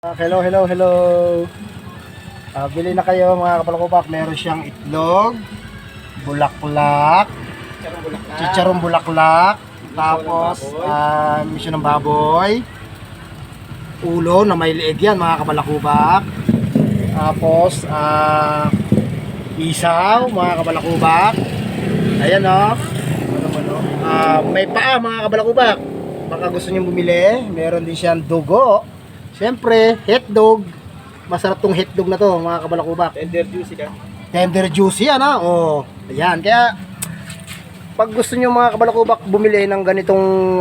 Hello, hello, hello. Bili na kayo mga kapalakubak. Meron siyang itlog, bulaklak, chicharong bulaklak, tapos misyon ng baboy, ulo na may leeg yan mga kapalakubak. Tapos isaw mga kapalakubak. Ayan o. May paa mga kapalakubak. Baka gusto nyo bumili. Meron din siyang dugo. Siyempre, hotdog. Masarap tong hotdog na to, mga kabalakubak. Tender juicy ka. Tender juicy yan ha. Oh, ayan. Kaya pag gusto niyo mga kabalakubak bumili ng ganitong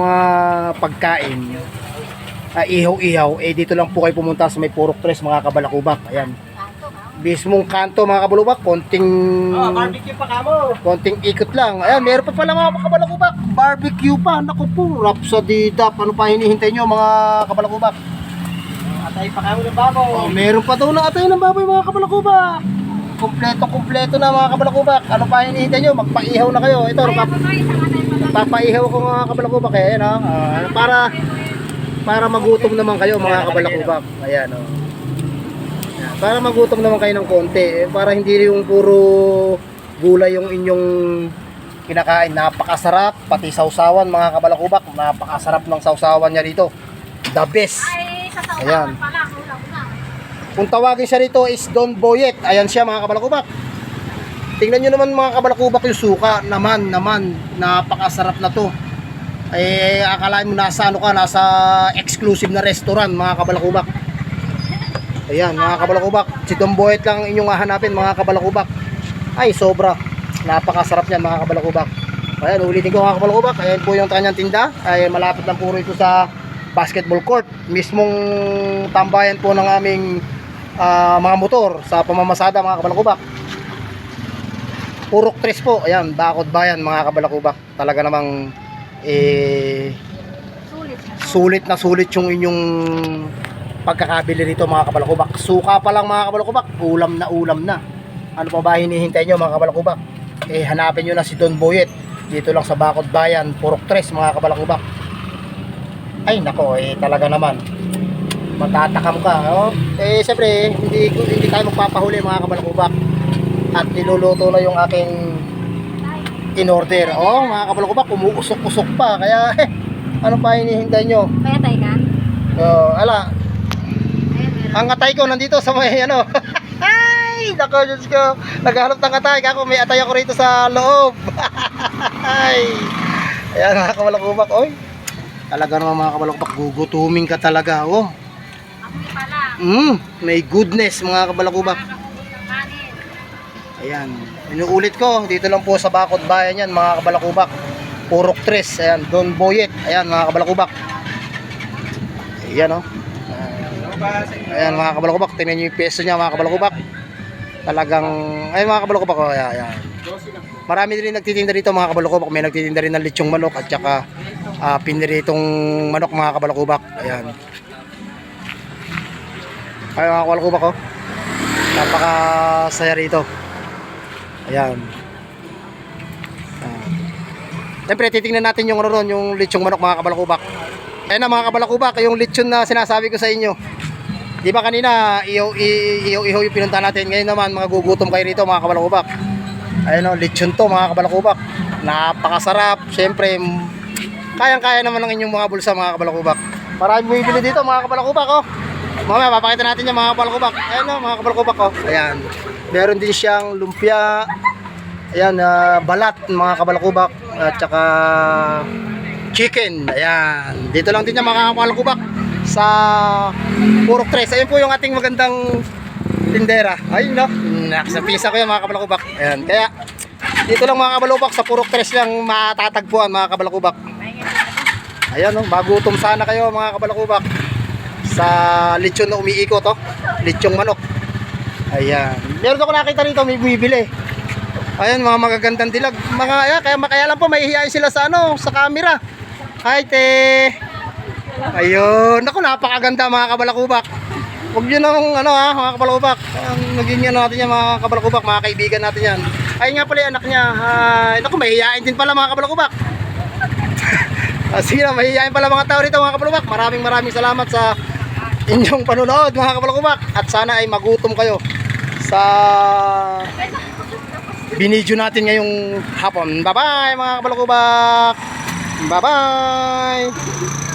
pagkain, ihaw-ihaw, dito lang po kayo pumunta sa may Purok 3 mga kabalakubak. Ayan. Mismong kanto mga kabalakubak, konting Barbecue pa kamo. konting ikot lang. Ayan, meron pa pala mga kabalakubak. Barbecue pa. Naku po, rapsadidap. Ano pa hinihintay niyo mga kabalakubak? Atay pa kamo ng babaw. Oh, meron pa daw na atay ng baboy mga kabalakubak. Kompleto na mga kabalakubak. Ano pa hinihintay nyo? Magpaihaw na kayo. Ito, papaihaw ko mga kabalakubak eh. No? Para magutom naman kayo mga kabalakubak. Ayan o. Ayan, para magutom naman kayo ng konti. Para hindi yung puro gulay yung inyong kinakain. Napakasarap. Pati sausawan mga kabalakubak. Napakasarap ng sausawan niya dito. The best. Ayan. Kung tawagin siya rito is Don Boyet. Ayan siya mga kabalakubak. Tingnan nyo naman mga kabalakubak yung suka. Naman, napakasarap na to. Akalain mo nasa nasa exclusive na restaurant mga kabalakubak. Ayan mga kabalakubak. Si Don Boyet lang inyong hahanapin mga kabalakubak. Ay sobra. Napakasarap yan mga kabalakubak. Ayan, ulitin ko mga kabalakubak. Ayan po yung kanyang tinda. Ay malapit lang po rito sa basketball court. Mismong tambayan po ng aming mga motor sa pamamasada mga kabalakubak. Purok 3 po. Ayan, Bakod Bayan mga kabalakubak. Talaga namang sulit na sulit yung inyong pagkakabili rito mga kabalakubak. Suka pa lang mga kabalakubak, ulam na. Ano pa ba hinihintay nyo mga kabalakubak? Hanapin nyo na si Don Boyet dito lang sa Bakod Bayan, Purok 3 mga kabalakubak. Ay nako, talaga naman matatakam ka, oh. Siyempre hindi tayo magpapahuli mga kabalakubak. At niluluto na yung aking in-order. Oh, mga kabalakubak, umuusok-usok pa. Kaya ano pa hinihintay nyo? Kaya tayo ka? Ala. Ang atay ko nandito sa may ano. Ay, nako, Diyos ko. Naghahanap ng atay. Ako may atay ako rito sa loob. Ay. Ayan mga kabalakubak, oy. Talaga naman mga kabalakubak, gugutuming ka talaga, oh. May goodness mga kabalakubak. Ayan, inuulit ko, dito lang po sa Bakod Bayan yan mga kabalakubak. Purok 3, ayan, Don Boyet. Ayan mga kabalakubak. Ayan oh. Ayan mga kabalakubak, tingnan nyo yung peso niya mga kabalakubak. Talagang, ay mga kabalakubak, oh, ayan. Marami din nagtitinda dito mga kabalakubak. May nagtitinda rin ng lechong manok at saka piniritong manok mga kabalakubak. Ayan. Ay mga kabalakubak, oh. Napakasaya rito. Ayan. Siyempre titingnan natin yung ron, yung lechong manok mga kabalakubak. Ayan na mga kabalakubak, yung lechon na sinasabi ko sa inyo. Di ba kanina ihaw yung pinunta natin. Ngayon naman mga gugutom kayo rito mga kabalakubak. Ayan o, lechon to mga kabalakubak. Napakasarap. Siyempre kayang-kaya naman ng inyong mga bulsa mga kabalakubak. Marami bumibili dito mga kabalakubak, oh. Mamaya papakita natin yung mga kabalakubak. Ayan o mga kabalakubak, oh. Ayan. Meron din siyang lumpia. Ayan, balat mga kabalakubak. At saka chicken. Ayan. Dito lang din yung mga kabalakubak sa Purok 3. Ayun po yung ating magandang tindera. Ayun no. Sa pisa ko yung mga kabalakubak. Ayan. Kaya dito lang mga kabalakubak sa Purok 3 lang matatagpuan mga kabalakubak. Ayan no. Magutom sana kayo mga kabalakubak sa lechon na umiikot, oh. Lechong manok. Ayan. Meron ako nakita rito may bumibili. Ayan mga magagandang dilag. Kaya lang po mahihiyain sila sa sa camera. Hi te. Ayun. Naku, napakaganda mga kabalakubak. Huwag nyo nang mga kabalakubak. Naging natin yan mga kabalakubak, mga kaibigan natin yan. Ay nga pala yung anak niya. Naku, mahihiyain din pala mga kabalakubak. Sige na, mahihiyain pala mga tao rito mga kabalakubak. Maraming salamat sa inyong panunood mga kabalakubak. At sana ay magutom kayo sa binidyo natin ngayong hapon. Bye bye mga kabalakubak. Bye bye.